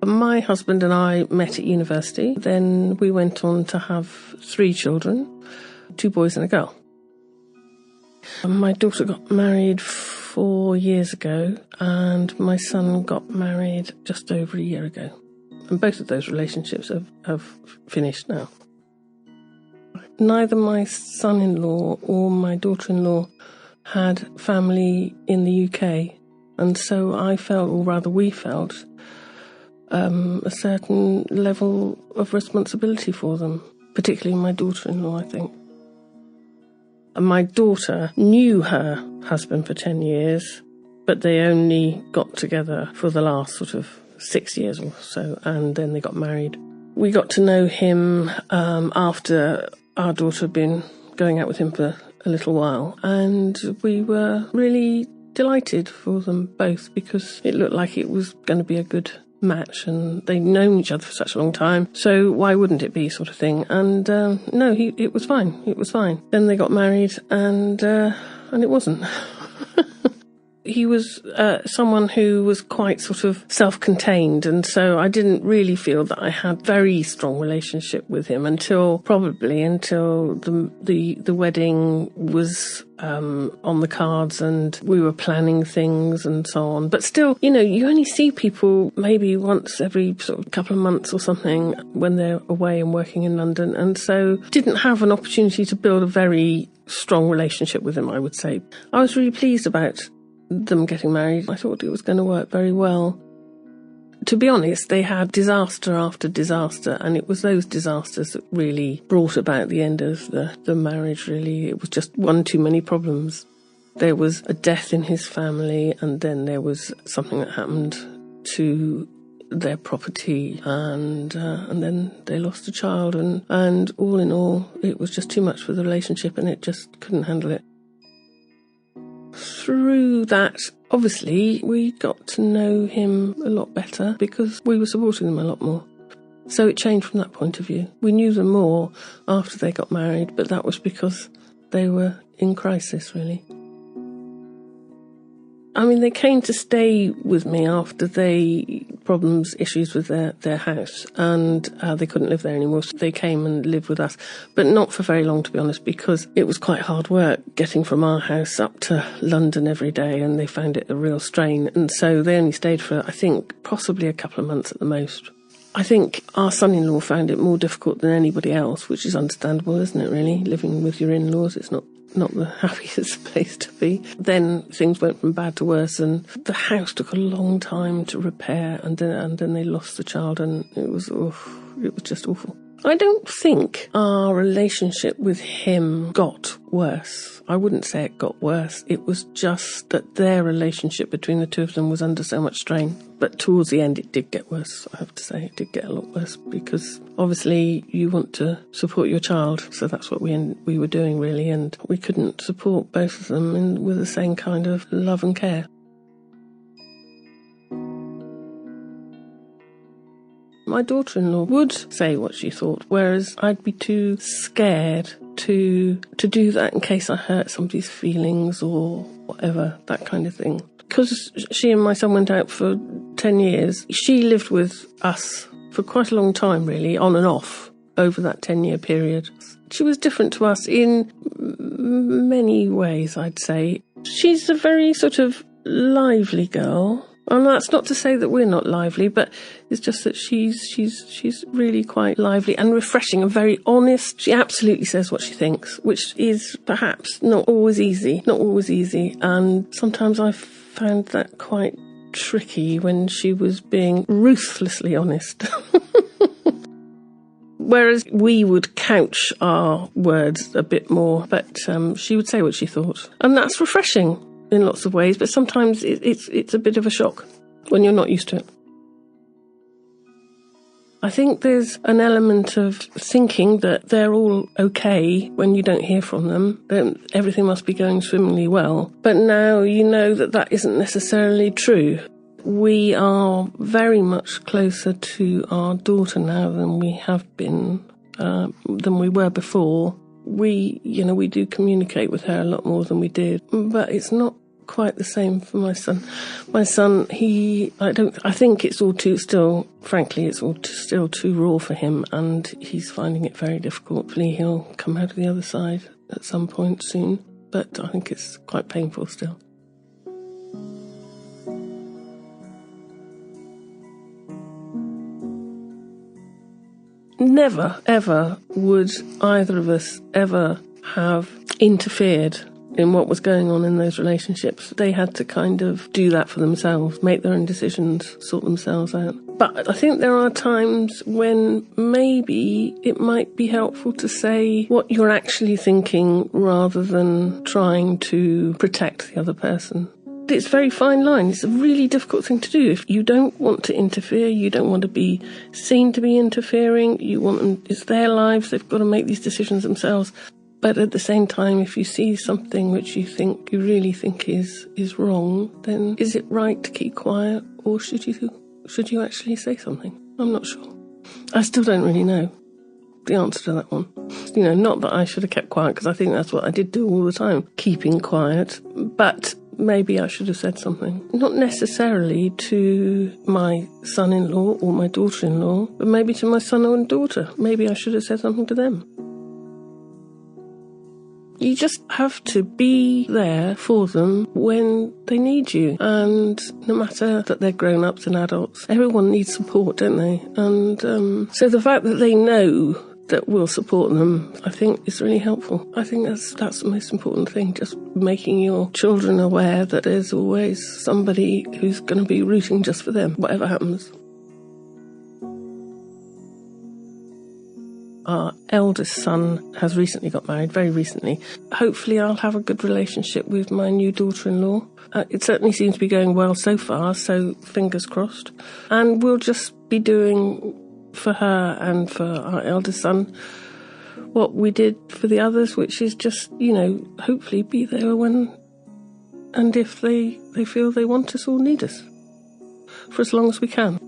My husband and I met at university. Then we went on to have 3 children, 2 boys and a girl. My daughter got married 4 years ago, and my son got married just over a year ago. And both of those relationships have finished now. Neither my son-in-law or my daughter-in-law had family in the UK, and so I felt, or rather we felt, a certain level of responsibility for them, particularly my daughter-in-law, I think. And my daughter knew her husband for 10 years, but they only got together for the last sort of 6 years or so, and then they got married. We got to know him after our daughter had been going out with him for a little while, and we were really delighted for them both because it looked like it was going to be a good match, and they'd known each other for such a long time, so why wouldn't it be, sort of thing. And no, it was fine. It was fine. Then they got married, and it wasn't. He was someone who was quite sort of self-contained, and so I didn't really feel that I had a very strong relationship with him until the wedding was on the cards and we were planning things and so on. But still, you only see people maybe once every sort of couple of months or something when they're away and working in London, and so didn't have an opportunity to build a very strong relationship with him, I would say. I was really pleased about them getting married. I thought it was going to work very well. To be honest, they had disaster after disaster, and it was those disasters that really brought about the end of the marriage, really. It was just one too many problems. There was a death in his family, and then there was something that happened to their property, and then they lost a child, and all in all, it was just too much for the relationship, and it just couldn't handle it. Through that, obviously, we got to know him a lot better because we were supporting them a lot more. So it changed from that point of view. We knew them more after they got married, but that was because they were in crisis, really. I mean, they came to stay with me after issues with their house, and they couldn't live there anymore, so they came and lived with us. But not for very long, to be honest, because it was quite hard work getting from our house up to London every day, and they found it a real strain. And so they only stayed for, I think, possibly a couple of months at the most. I think our son-in-law found it more difficult than anybody else, which is understandable, isn't it, really? Living with your in-laws, it's not the happiest place to be. Then things went from bad to worse, and the house took a long time to repair, and then they lost the child, and it was just awful. I don't think our relationship with him got worse. I wouldn't say it got worse. It was just that their relationship between the two of them was under so much strain. But towards the end, it did get worse, I have to say. It did get a lot worse because obviously you want to support your child. So that's what we were doing, really. And we couldn't support both of them with the same kind of love and care. My daughter-in-law would say what she thought, whereas I'd be too scared to do that in case I hurt somebody's feelings or whatever, that kind of thing. Because she and my son went out for 10 years, she lived with us for quite a long time, really, on and off, over that 10-year period. She was different to us in many ways, I'd say. She's a very sort of lively girl. And that's not to say that we're not lively, but it's just that she's really quite lively and refreshing and very honest. She absolutely says what she thinks, which is perhaps not always easy. And sometimes I found that quite tricky when she was being ruthlessly honest. Whereas we would couch our words a bit more, but she would say what she thought. And that's refreshing in lots of ways, but sometimes it's a bit of a shock when you're not used to it. I think there's an element of thinking that they're all okay when you don't hear from them, then everything must be going swimmingly well. But now you know that isn't necessarily true. We are very much closer to our daughter now than we have been, than we were before. We do communicate with her a lot more than we did, but it's not quite the same for my son. My son, I think it's all too still, frankly, it's all still too raw for him, and he's finding it very difficult. Hopefully he'll come out of the other side at some point soon, but I think it's quite painful still. Never, ever would either of us ever have interfered in what was going on in those relationships. They had to kind of do that for themselves, make their own decisions, sort themselves out. But I think there are times when maybe it might be helpful to say what you're actually thinking rather than trying to protect the other person. It's a very fine line. It's a really difficult thing to do. If you don't want to interfere, you don't want to be seen to be interfering, you want them, it's their lives, they've got to make these decisions themselves. But at the same time, if you see something which you really think is wrong, then is it right to keep quiet, or should you actually say something? I'm not sure. I still don't really know the answer to that one. Not that I should have kept quiet, because I think that's what I did do all the time, keeping quiet. But maybe I should have said something. Not necessarily to my son-in-law or my daughter-in-law, but maybe to my son and daughter. Maybe I should have said something to them. You just have to be there for them when they need you. And no matter that they're grown-ups and adults, everyone needs support, don't they? And so the fact that they know that we'll support them, I think is really helpful. I think that's the most important thing, just making your children aware that there's always somebody who's going to be rooting just for them, whatever happens. Our eldest son has recently got married, very recently. Hopefully I'll have a good relationship with my new daughter-in-law. It certainly seems to be going well so far, so fingers crossed. And we'll just be doing for her and for our eldest son what we did for the others, which is just, hopefully be there when and if they feel they want us or need us for as long as we can.